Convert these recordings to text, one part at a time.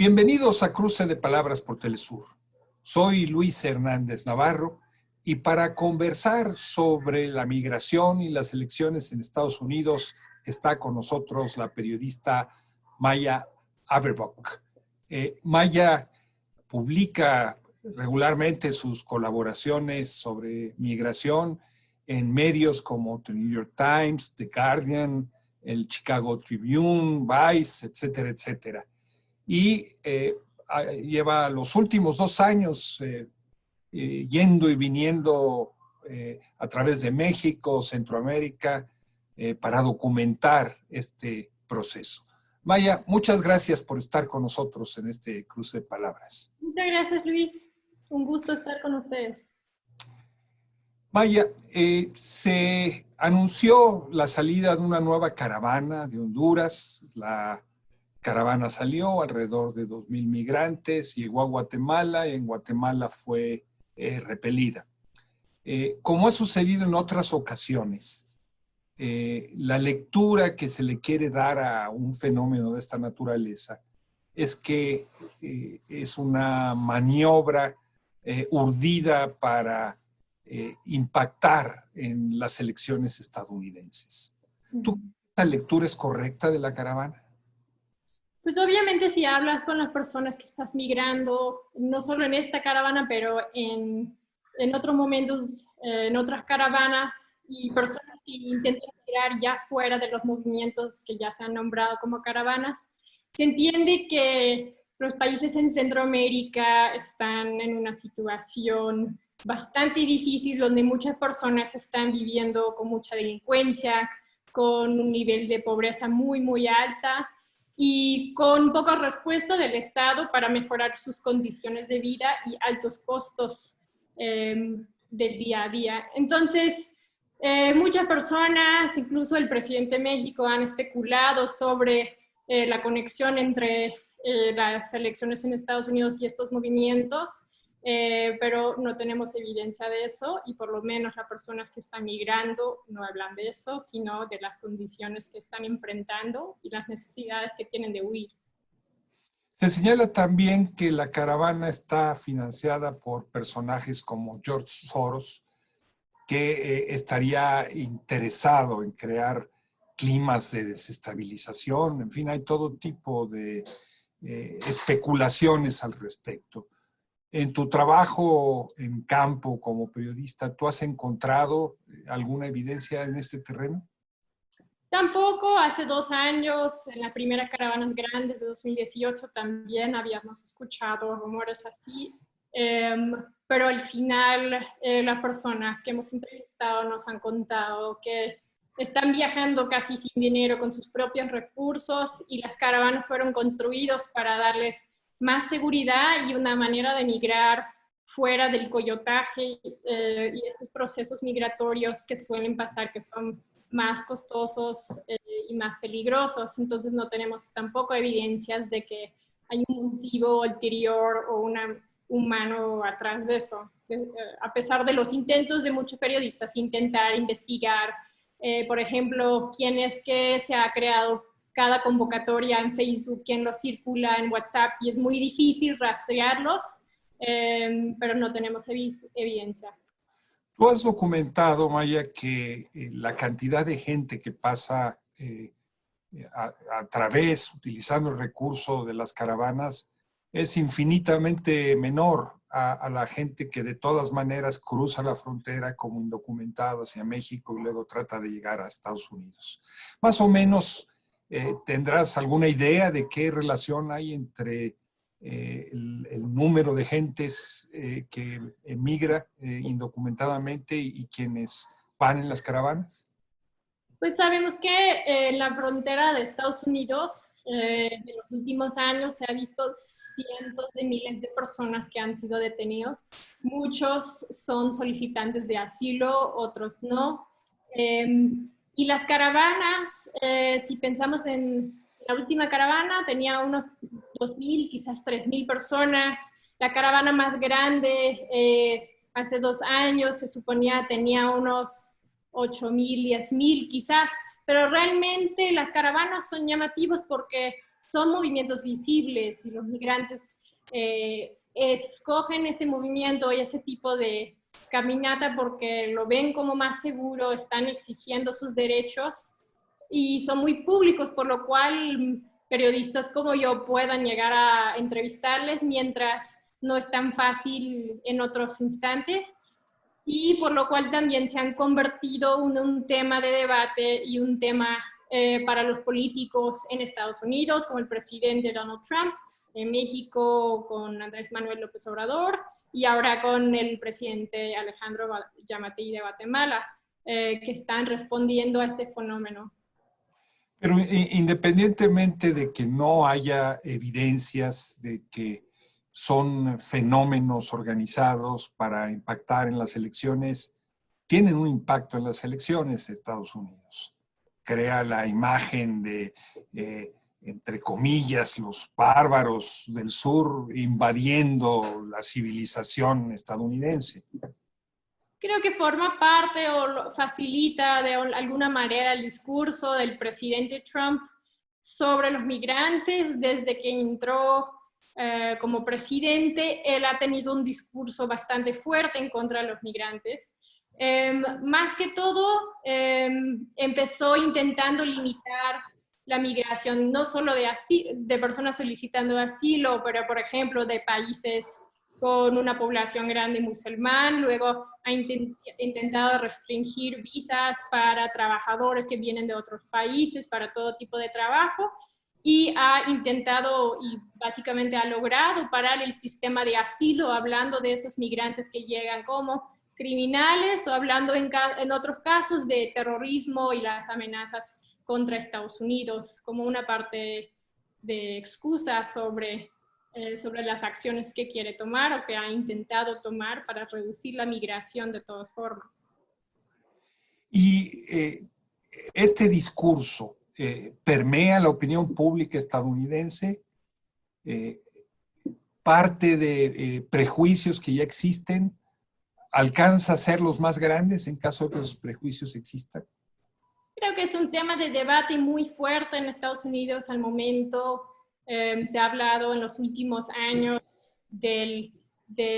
Bienvenidos a Cruce de Palabras por Telesur. Soy Luis Hernández Navarro y para conversar sobre la migración y las elecciones en Estados Unidos está con nosotros la periodista Maya Averbuch. Maya publica regularmente sus colaboraciones sobre migración en medios como The New York Times, The Guardian, el Chicago Tribune, Vice, etcétera, etcétera. Y lleva los últimos 2 años yendo y viniendo a través de México, Centroamérica, para documentar este proceso. Maya, muchas gracias por estar con nosotros en este cruce de palabras. Muchas gracias, Luis. Un gusto estar con ustedes. Maya, se anunció la salida de una nueva caravana de Honduras. La caravana salió, alrededor de 2,000 migrantes, llegó a Guatemala y en Guatemala fue repelida. Como ha sucedido en otras ocasiones, la lectura que se le quiere dar a un fenómeno de esta naturaleza es que es una maniobra urdida para impactar en las elecciones estadounidenses. ¿Tú crees que esta lectura es correcta de la caravana? Pues obviamente si hablas con las personas que estás migrando, no solo en esta caravana, pero en otros momentos, en otras caravanas, y personas que intentan migrar ya fuera de los movimientos que ya se han nombrado como caravanas, se entiende que los países en Centroamérica están en una situación bastante difícil, donde muchas personas están viviendo con mucha delincuencia, con un nivel de pobreza muy, muy alta, y con poca respuesta del Estado para mejorar sus condiciones de vida y altos costos del día a día. Entonces, muchas personas, incluso el presidente de México, han especulado sobre la conexión entre las elecciones en Estados Unidos y estos movimientos, pero no tenemos evidencia de eso y por lo menos las personas que están migrando no hablan de eso, sino de las condiciones que están enfrentando y las necesidades que tienen de huir. Se señala también que la caravana está financiada por personajes como George Soros, que estaría interesado en crear climas de desestabilización. En fin, hay todo tipo de especulaciones al respecto. En tu trabajo en campo como periodista, ¿tú has encontrado alguna evidencia en este terreno? Tampoco, hace 2 años, en las primeras caravanas grandes de 2018, también habíamos escuchado rumores así, pero al final las personas que hemos entrevistado nos han contado que están viajando casi sin dinero con sus propios recursos y las caravanas fueron construidas para darles más seguridad y una manera de migrar fuera del coyotaje y estos procesos migratorios que suelen pasar, que son más costosos y más peligrosos. Entonces no tenemos tampoco evidencias de que hay un motivo ulterior o un humano atrás de eso. A pesar de los intentos de muchos periodistas intentar investigar, por ejemplo, quién es que se ha creado cada convocatoria en Facebook, quién lo circula en WhatsApp, y es muy difícil rastrearlos, pero no tenemos evidencia. Tú has documentado, Maya, que la cantidad de gente que pasa a través, utilizando el recurso de las caravanas, es infinitamente menor a la gente que de todas maneras cruza la frontera como indocumentado hacia México y luego trata de llegar a Estados Unidos. Más o menos, ¿tendrás alguna idea de qué relación hay entre el número de gentes que emigra indocumentadamente y quienes van en las caravanas? Pues sabemos que en la frontera de Estados Unidos, en los últimos años se ha visto cientos de miles de personas que han sido detenidos. Muchos son solicitantes de asilo, otros no. Y las caravanas, si pensamos en la última caravana, tenía unos 2,000, quizás 3,000 personas. La caravana más grande, hace 2 años, se suponía tenía unos 8,000, 10,000 quizás, pero realmente las caravanas son llamativos porque son movimientos visibles y los migrantes escogen este movimiento y ese tipo de caminata porque lo ven como más seguro, están exigiendo sus derechos y son muy públicos, por lo cual periodistas como yo puedan llegar a entrevistarles mientras no es tan fácil en otros instantes, y por lo cual también se han convertido en un tema de debate y un tema para los políticos en Estados Unidos, como el presidente Donald Trump, en México con Andrés Manuel López Obrador, y ahora con el presidente Alejandro Yamatei de Guatemala, que están respondiendo a este fenómeno. Pero independientemente de que no haya evidencias de que son fenómenos organizados para impactar en las elecciones, tienen un impacto en las elecciones de Estados Unidos. Crea la imagen de, entre comillas, los bárbaros del sur invadiendo la civilización estadounidense. Creo que forma parte o facilita de alguna manera el discurso del presidente Trump sobre los migrantes. Desde que entró como presidente, él ha tenido un discurso bastante fuerte en contra de los migrantes. Más que todo, empezó intentando limitar la migración, no solo de personas solicitando asilo, pero por ejemplo de países con una población grande musulmán. Luego ha intentado restringir visas para trabajadores que vienen de otros países, para todo tipo de trabajo, y ha intentado y básicamente ha logrado parar el sistema de asilo, hablando de esos migrantes que llegan como criminales, o hablando en otros casos de terrorismo y las amenazas contra Estados Unidos, como una parte de excusa sobre las acciones que quiere tomar o que ha intentado tomar para reducir la migración de todas formas. Y este discurso permea la opinión pública estadounidense, parte de prejuicios que ya existen, alcanza a ser los más grandes en caso de que los prejuicios existan. Creo que es un tema de debate muy fuerte en Estados Unidos al momento. Se ha hablado en los últimos años de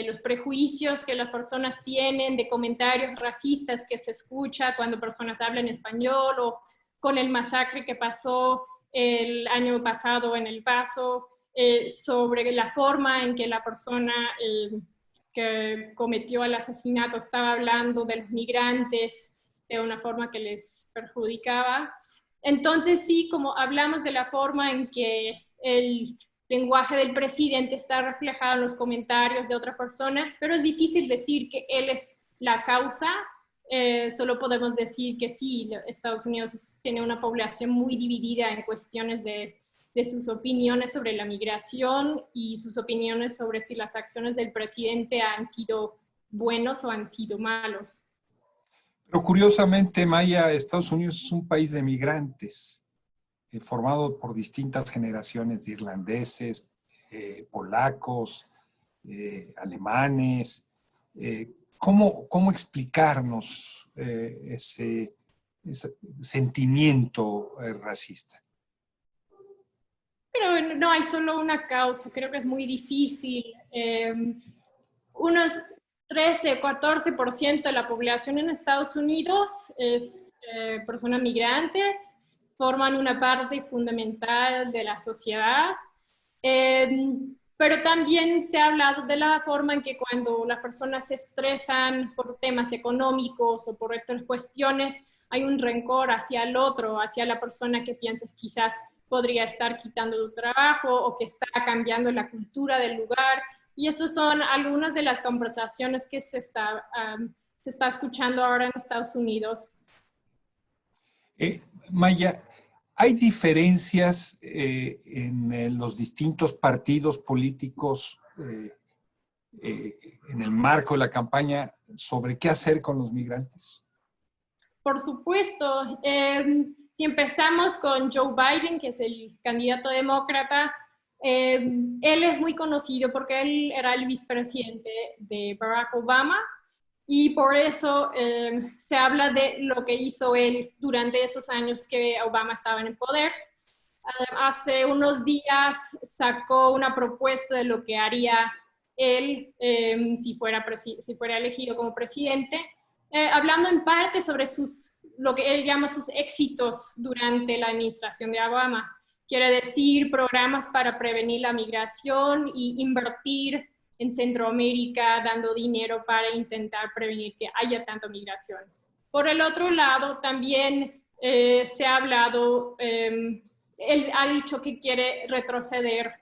los prejuicios que las personas tienen, de comentarios racistas que se escucha cuando personas hablan español, o con el masacre que pasó el año pasado en El Paso, sobre la forma en que la persona que cometió el asesinato estaba hablando de los migrantes de una forma que les perjudicaba. Entonces sí, como hablamos de la forma en que el lenguaje del presidente está reflejado en los comentarios de otras personas, pero es difícil decir que él es la causa. Solo podemos decir que sí, Estados Unidos tiene una población muy dividida en cuestiones de sus opiniones sobre la migración y sus opiniones sobre si las acciones del presidente han sido buenos o han sido malos. Pero curiosamente, Maya, Estados Unidos es un país de migrantes, formado por distintas generaciones de irlandeses, polacos, alemanes. ¿Cómo explicarnos ese sentimiento racista? Pero no hay solo una causa, creo que es muy difícil. Unos 13 o 14% de la población en Estados Unidos es personas migrantes, forman una parte fundamental de la sociedad. Pero también se ha hablado de la forma en que cuando las personas se estresan por temas económicos o por otras cuestiones, hay un rencor hacia el otro, hacia la persona que piensas quizás podría estar quitando tu trabajo o que está cambiando la cultura del lugar. Y estas son algunas de las conversaciones que se está escuchando ahora en Estados Unidos. Maya, ¿hay diferencias en los distintos partidos políticos en el marco de la campaña sobre qué hacer con los migrantes? Por supuesto. Si empezamos con Joe Biden, que es el candidato demócrata, él es muy conocido porque él era el vicepresidente de Barack Obama, y por eso se habla de lo que hizo él durante esos años que Obama estaba en el poder. Hace unos días sacó una propuesta de lo que haría él si fuera elegido como presidente, hablando en parte sobre lo que él llama sus éxitos durante la administración de Obama. Quiere decir programas para prevenir la migración y invertir en Centroamérica, dando dinero para intentar prevenir que haya tanta migración. Por el otro lado, también se ha hablado, él ha dicho que quiere retroceder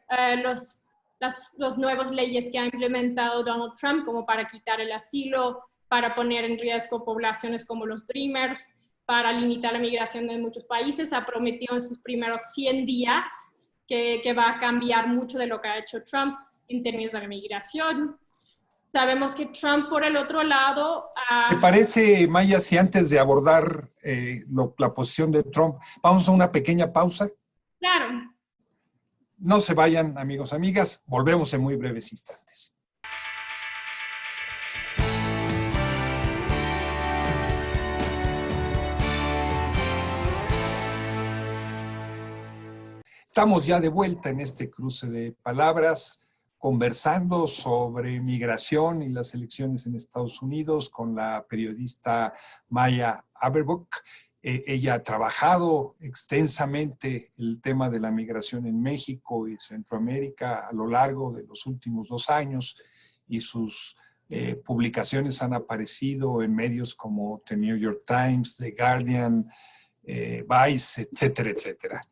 los nuevas leyes que ha implementado Donald Trump, como para quitar el asilo, para poner en riesgo poblaciones como los Dreamers, para limitar la migración de muchos países. Ha prometido en sus primeros 100 días que va a cambiar mucho de lo que ha hecho Trump en términos de la migración. Sabemos que Trump, por el otro lado... ¿Te parece, Maya, si antes de abordar la posición de Trump, vamos a una pequeña pausa? Claro. No se vayan, amigos, amigas. Volvemos en muy breves instantes. Estamos ya de vuelta en este cruce de palabras, conversando sobre migración y las elecciones en Estados Unidos con la periodista Maya Averbuch. Ella ha trabajado extensamente el tema de la migración en México y Centroamérica a lo largo de los últimos 2 años y sus publicaciones han aparecido en medios como The New York Times, The Guardian, Vice, etcétera, etcétera.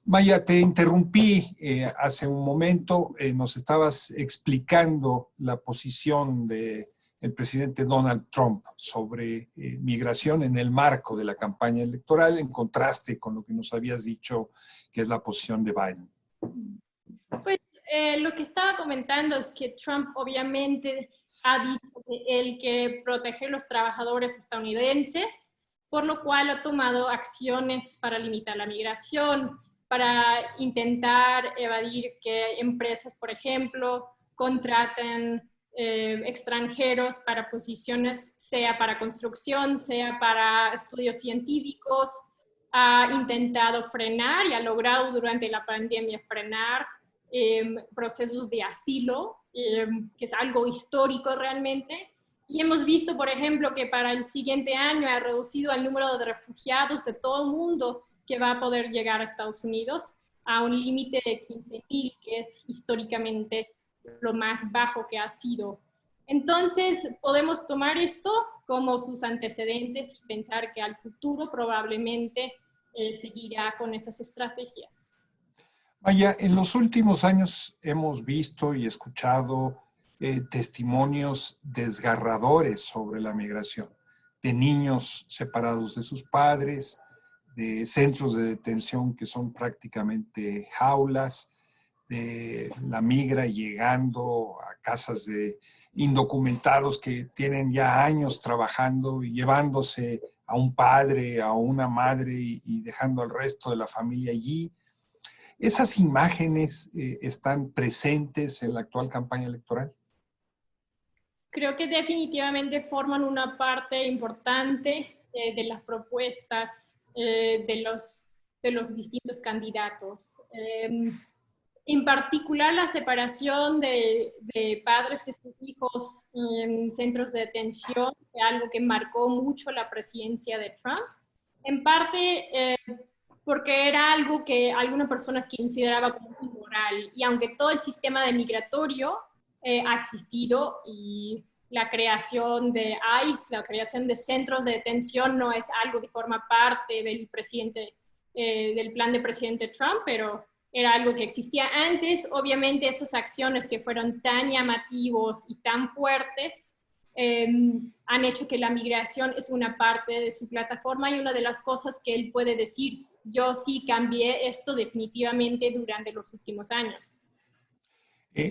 Maya, te interrumpí hace un momento, nos estabas explicando la posición del presidente Donald Trump sobre migración en el marco de la campaña electoral, en contraste con lo que nos habías dicho que es la posición de Biden. Pues lo que estaba comentando es que Trump obviamente ha dicho que él quiere proteger a los trabajadores estadounidenses, por lo cual ha tomado acciones para limitar la migración, para intentar evadir que empresas, por ejemplo, contraten extranjeros para posiciones, sea para construcción, sea para estudios científicos. Ha intentado frenar y ha logrado durante la pandemia frenar procesos de asilo, que es algo histórico realmente. Y hemos visto, por ejemplo, que para el siguiente año ha reducido el número de refugiados de todo el mundo que va a poder llegar a Estados Unidos a un límite de 15,000, que es históricamente lo más bajo que ha sido. Entonces, podemos tomar esto como sus antecedentes y pensar que al futuro probablemente seguirá con esas estrategias. Maya, en los últimos años hemos visto y escuchado testimonios desgarradores sobre la migración, de niños separados de sus padres, de centros de detención que son prácticamente jaulas, de la migra llegando a casas de indocumentados que tienen ya años trabajando y llevándose a un padre, a una madre y dejando al resto de la familia allí. ¿Esas imágenes están presentes en la actual campaña electoral? Creo que definitivamente forman una parte importante de las propuestas de los distintos candidatos. En particular, la separación de padres de sus hijos en centros de detención, es algo que marcó mucho la presidencia de Trump. En parte porque era algo que algunas personas consideraban como inmoral. Y aunque todo el sistema de migratorio ha existido y la creación de ICE, la creación de centros de detención no es algo que forma parte del plan de presidente Trump, pero era algo que existía antes. Obviamente esas acciones que fueron tan llamativos y tan fuertes han hecho que la migración es una parte de su plataforma y una de las cosas que él puede decir, yo sí cambié esto definitivamente durante los últimos años.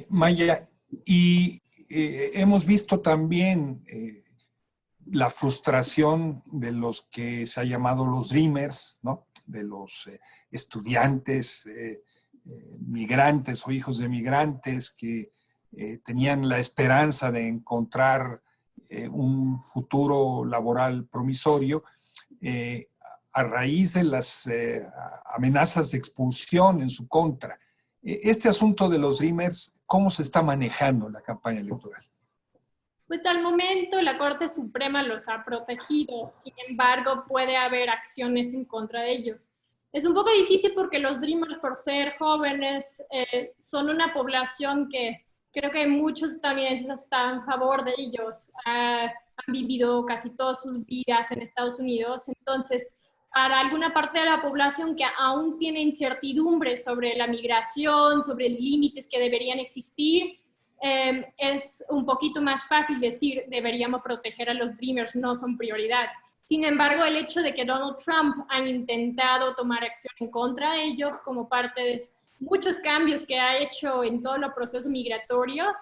Maya, y hemos visto también la frustración de los que se ha llamado los Dreamers, ¿no? De los estudiantes migrantes o hijos de migrantes que tenían la esperanza de encontrar un futuro laboral promisorio a raíz de las amenazas de expulsión en su contra. Este asunto de los Dreamers, ¿cómo se está manejando en la campaña electoral? Pues al momento la Corte Suprema los ha protegido, sin embargo puede haber acciones en contra de ellos. Es un poco difícil porque los Dreamers, por ser jóvenes, son una población que creo que muchos estadounidenses están a favor de ellos. Han vivido casi todas sus vidas en Estados Unidos, entonces para alguna parte de la población que aún tiene incertidumbre sobre la migración, sobre límites que deberían existir, es un poquito más fácil decir deberíamos proteger a los Dreamers, no son prioridad. Sin embargo, el hecho de que Donald Trump ha intentado tomar acción en contra de ellos como parte de muchos cambios que ha hecho en todos los procesos migratorios,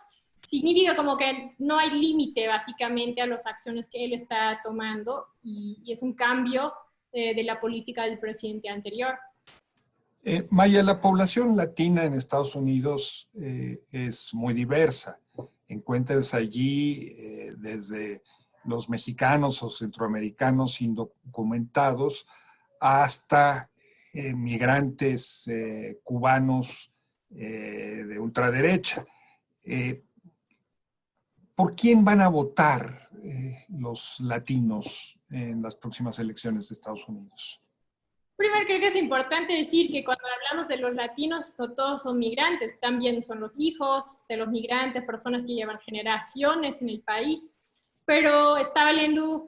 significa como que no hay límite básicamente a las acciones que él está tomando y es un cambio de la política del presidente anterior. Maya, la población latina en Estados Unidos es muy diversa. Encuentras allí desde los mexicanos o centroamericanos indocumentados hasta migrantes cubanos de ultraderecha. ¿Por quién van a votar los latinos en las próximas elecciones de Estados Unidos? Primero, creo que es importante decir que cuando hablamos de los latinos, no todos son migrantes, también son los hijos de los migrantes, personas que llevan generaciones en el país. Pero estaba leyendo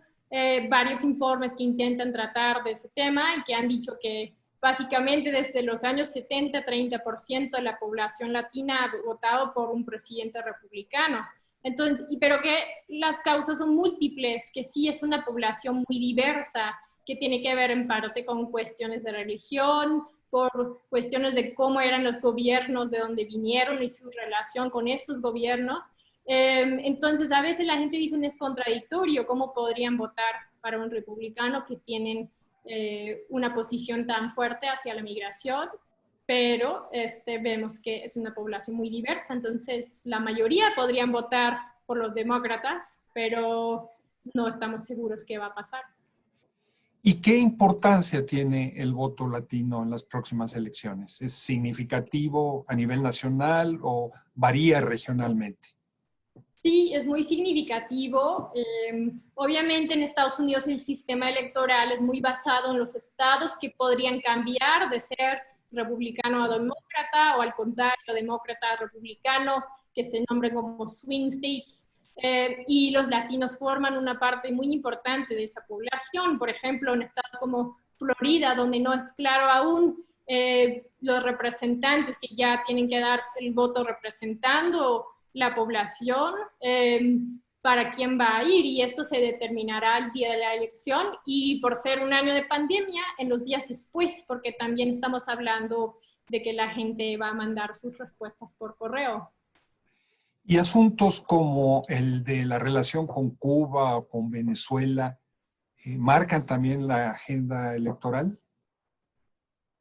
varios informes que intentan tratar de ese tema y que han dicho que básicamente desde los años 70, 30% de la población latina ha votado por un presidente republicano. Entonces, pero que las causas son múltiples, que sí es una población muy diversa, que tiene que ver en parte con cuestiones de religión, por cuestiones de cómo eran los gobiernos, de dónde vinieron y su relación con estos gobiernos. Entonces, a veces la gente dice que es contradictorio, ¿cómo podrían votar para un republicano que tienen una posición tan fuerte hacia la migración? Pero vemos que es una población muy diversa, entonces la mayoría podrían votar por los demócratas, pero no estamos seguros qué va a pasar. ¿Y qué importancia tiene el voto latino en las próximas elecciones? ¿Es significativo a nivel nacional o varía regionalmente? Sí, es muy significativo. Obviamente en Estados Unidos el sistema electoral es muy basado en los estados que podrían cambiar de ser republicano a demócrata o al contrario, demócrata a republicano, que se nombren como swing states. Y los latinos forman una parte muy importante de esa población. Por ejemplo, en estados como Florida, donde no es claro aún los representantes que ya tienen que dar el voto representando la población para quién va a ir, y esto se determinará el día de la elección y por ser un año de pandemia, en los días después, porque también estamos hablando de que la gente va a mandar sus respuestas por correo. ¿Y asuntos como el de la relación con Cuba o con Venezuela marcan también la agenda electoral?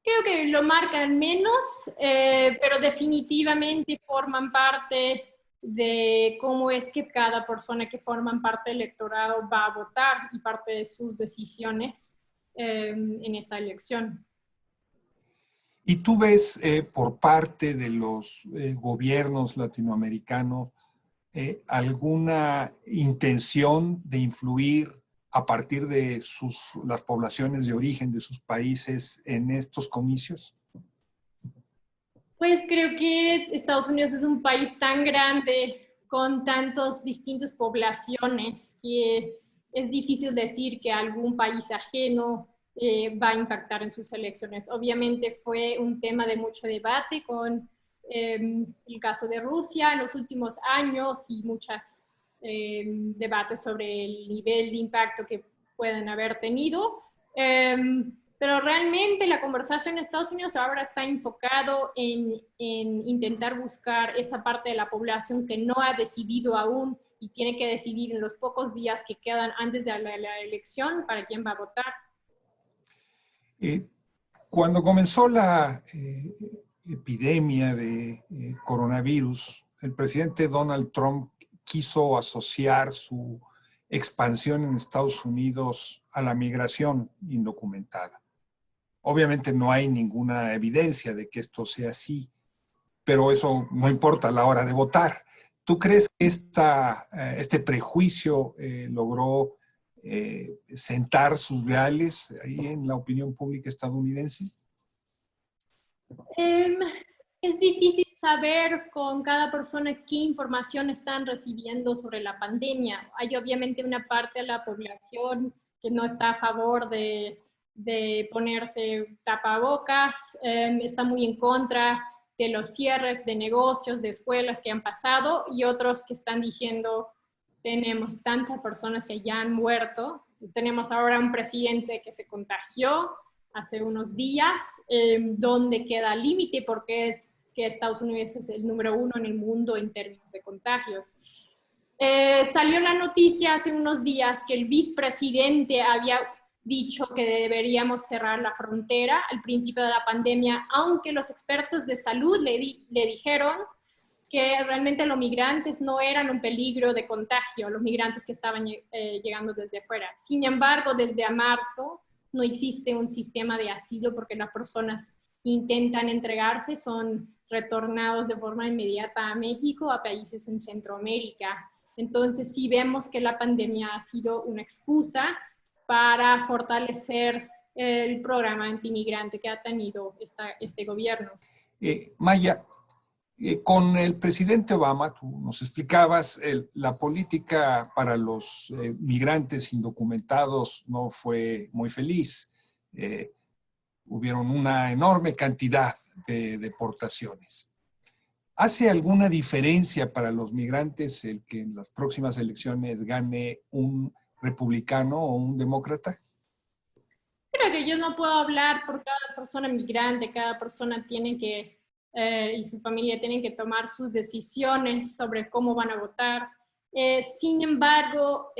Creo que lo marcan menos, pero definitivamente forman parte de cómo es que cada persona que forma parte del electorado va a votar y parte de sus decisiones en esta elección. ¿Y tú ves por parte de los gobiernos latinoamericanos alguna intención de influir a partir de las poblaciones de origen de sus países en estos comicios? Pues creo que Estados Unidos es un país tan grande con tantas distintas poblaciones que es difícil decir que algún país ajeno va a impactar en sus elecciones. Obviamente fue un tema de mucho debate con el caso de Rusia en los últimos años y muchos debates sobre el nivel de impacto que pueden haber tenido. Pero realmente la conversación en Estados Unidos ahora está enfocado en intentar buscar esa parte de la población que no ha decidido aún y tiene que decidir en los pocos días que quedan antes de la elección para quién va a votar. Cuando comenzó la epidemia de coronavirus, el presidente Donald Trump quiso asociar su expansión en Estados Unidos a la migración indocumentada. Obviamente no hay ninguna evidencia de que esto sea así, pero eso no importa a la hora de votar. ¿Tú crees que este prejuicio logró sentar sus reales ahí en la opinión pública estadounidense? Es difícil saber con cada persona qué información están recibiendo sobre la pandemia. Hay obviamente una parte de la población que no está a favor de ponerse tapabocas, está muy en contra de los cierres de negocios, de escuelas que han pasado, y otros que están diciendo tenemos tantas personas que ya han muerto, tenemos ahora un presidente que se contagió hace unos días, donde queda el límite porque es que Estados Unidos es el número 1 en el mundo en términos de contagios. Salió la noticia hace unos días que el vicepresidente había dicho que deberíamos cerrar la frontera al principio de la pandemia, aunque los expertos de salud le dijeron que realmente los migrantes no eran un peligro de contagio, los migrantes que estaban llegando desde afuera. Sin embargo, desde marzo no existe un sistema de asilo porque las personas intentan entregarse, son retornados de forma inmediata a México, a países en Centroamérica. Entonces sí vemos que la pandemia ha sido una excusa para fortalecer el programa antimigrante que ha tenido este gobierno. Maya, con el presidente Obama, tú nos explicabas, la política para los migrantes indocumentados no fue muy feliz. Hubieron una enorme cantidad de deportaciones. ¿Hace alguna diferencia para los migrantes el que en las próximas elecciones gane un republicano o un demócrata? Creo que yo no puedo hablar por cada persona migrante, cada persona tiene que, y su familia tienen que tomar sus decisiones sobre cómo van a votar. Sin embargo,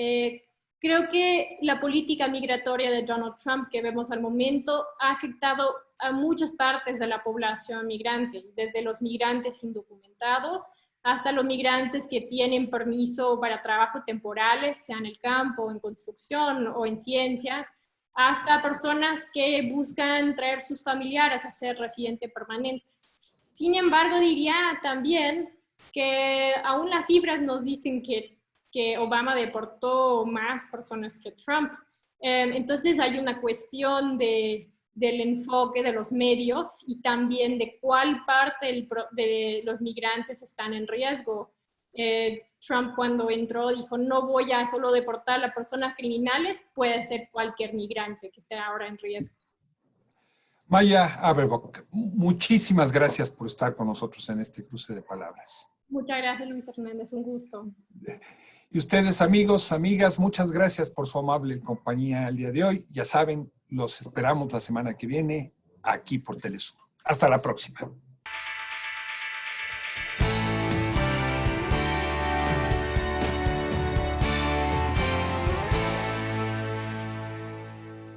creo que la política migratoria de Donald Trump que vemos al momento ha afectado a muchas partes de la población migrante, desde los migrantes indocumentados hasta los migrantes que tienen permiso para trabajo temporales, sea en el campo, en construcción o en ciencias, hasta personas que buscan traer sus familiares a ser residentes permanentes. Sin embargo, diría también que aún las cifras nos dicen que Obama deportó más personas que Trump. Entonces hay una cuestión del enfoque de los medios y también de cuál parte de los migrantes están en riesgo. Trump cuando entró dijo no voy a solo deportar a personas criminales, puede ser cualquier migrante que esté ahora en riesgo. Maya Averbuch, muchísimas gracias por estar con nosotros en este cruce de palabras. Muchas gracias, Luis Hernández, un gusto. Y ustedes, amigos, amigas, muchas gracias por su amable compañía el día de hoy. Ya saben, los esperamos la semana que viene aquí por Telesur. Hasta la próxima.